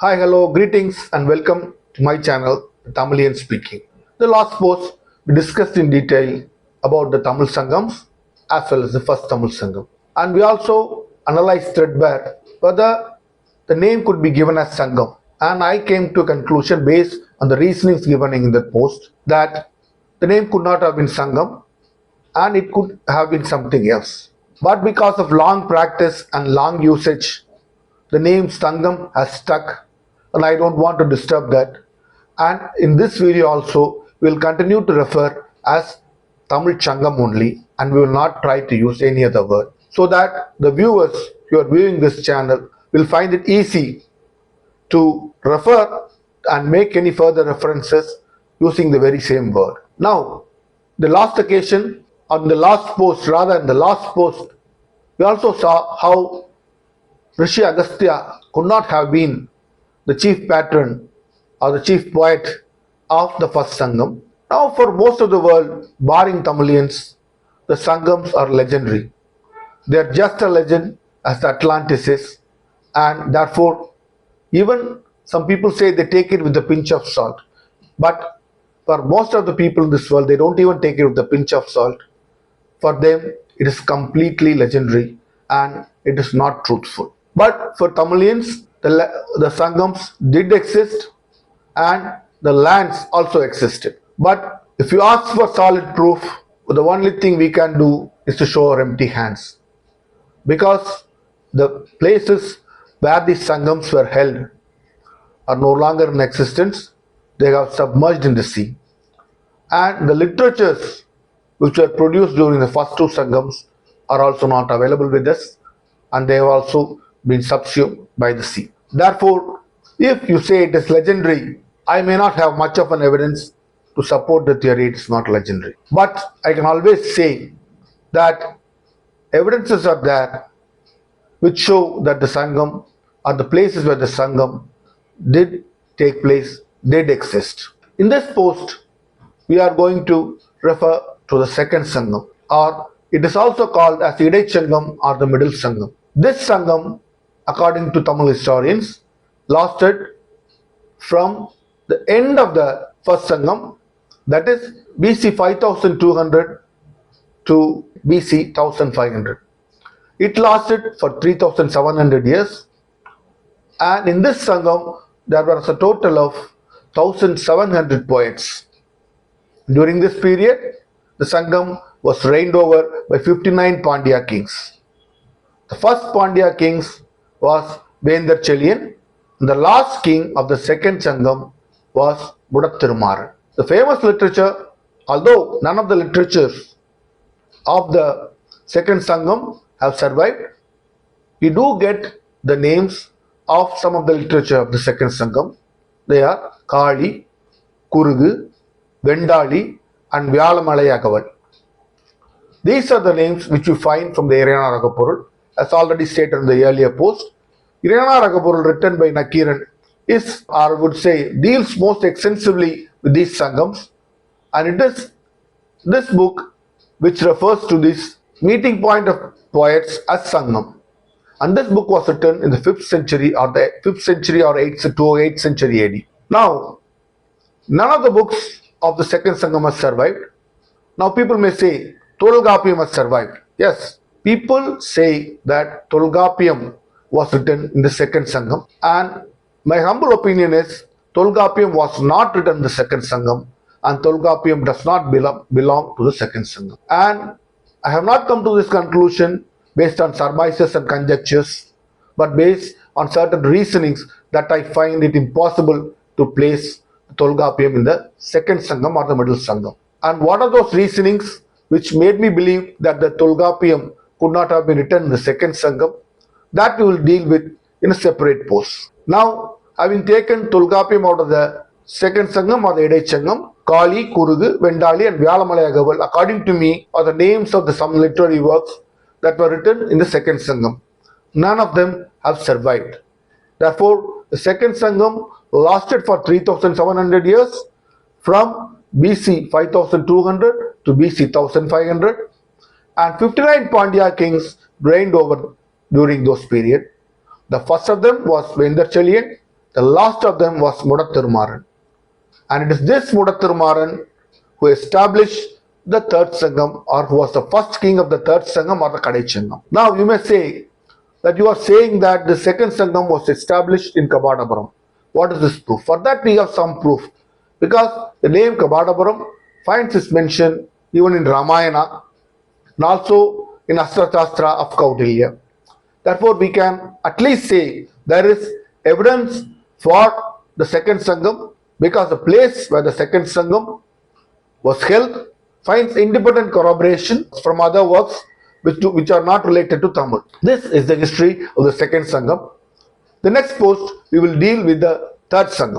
Hi, hello, greetings and welcome to my channel, Tamilian Speaking. The last post we discussed in detail about the Tamil Sangams as well as the first Tamil Sangam. And we also analyzed threadbare whether the name could be given as Sangam. And I came to a conclusion based on the reasonings given in that post that the name could not have been Sangam and it could have been something else. But because of long practice and long usage, the name Sangam has stuck and I don't want to disturb that. And in this video also, we will continue to refer as Tamil Changam only and we will not try to use any other word so that the viewers who are viewing this channel will find it easy to refer and make any further references using the very same word. Now, the last occasion, on the last post, rather in the last post, we also saw how Rishi Agastya could not have been the chief patron or the chief poet of the first Sangam. Now, for most of the world, barring Tamilians, the Sangams are legendary. They are just a legend as the Atlantis is, and therefore, even some people say they take it with a pinch of salt. But for most of the people in this world, they don't even take it with a pinch of salt. For them, it is completely legendary and it is not truthful. But for Tamilians, the Sangams did exist and the lands also existed. But if you ask for solid proof, the only thing we can do is to show our empty hands. Because the places where these Sangams were held are no longer in existence, they have submerged in the sea. And the literatures which were produced during the first two Sangams are also not available with us and they have also been subsumed by the sea. Therefore, if you say it is legendary, I may not have much of an evidence to support the theory it is not legendary. But I can always say that evidences are there which show that the Sangam or the places where the Sangam did take place, did exist. In this post, we are going to refer to the second Sangam, or it is also called as Idai Sangam or the middle Sangam. This Sangam, according to Tamil historians, lasted from the end of the first Sangam, that is BC 5200 to BC 1500. It lasted for 3700 years, and in this Sangam, there was a total of 1700 poets. During this period, the Sangam was reigned over by 59 Pandya kings. The first Pandya kings was Vendar Chelian. The last king of the second Sangam was Budathirumaran. The famous literature, although none of the literatures of the second Sangam have survived, we do get the names of some of the literature of the second Sangam. They are Kali, Kurugu, Vendali and Vyalamalaya. These are the names which you find from the Iriyana Ragapurul. As already stated in the earlier post, Iriyana Ragapurul written by Nakiran is, or I would say, deals most extensively with these Sangams, and it is this book which refers to this meeting point of poets as Sangam. And this book was written in the 5th century or 8th century AD. Now, none of the books of the second Sangam has survived. Now people may say Tolgapiyam has survived. Yes, people say that Tolgapiyam was written in the second Sangam, and my humble opinion is Tolgapiyam was not written in the second Sangam and Tolgapiyam does not belong to the second Sangam. And I have not come to this conclusion based on surmises and conjectures, but based on certain reasonings that I find it impossible to place Tolgapiyam in the second Sangam or the middle Sangam. And what are those reasonings which made me believe that the Tolgapiyam could not have been written in the second Sangam? That we will deal with in a separate post. Now, having taken Tolgapiyam out of the second Sangam or the Idai Sangam, Kali, Kurugu, Vendali and Vyalamalaya, according to me, are the names of some literary works that were written in the second Sangam. None of them have survived. Therefore, the second Sangam lasted for 3700 years from BC 5200 to BC 1500, and 59 Pandya kings reigned over during those period. The first of them was Vendar Chelian, The last of them was Mudathirumaran. And it is this Mudathirumaran who established the third Sangam, or who was the first king of the third Sangam or the Kadai Sangam. Now you may say that you are saying that the second Sangam was established in Kabadapuram. What is this proof? For that we have some proof. Because the name Kabadapuram finds its mention even in Ramayana and also in Astra Shastra of Kaudilya. Therefore, we can at least say there is evidence for the second Sangam, because the place where the second Sangam was held finds independent corroboration from other works which are not related to Tamil. This is the history of the second Sangam. The next post we will deal with the third Sangam.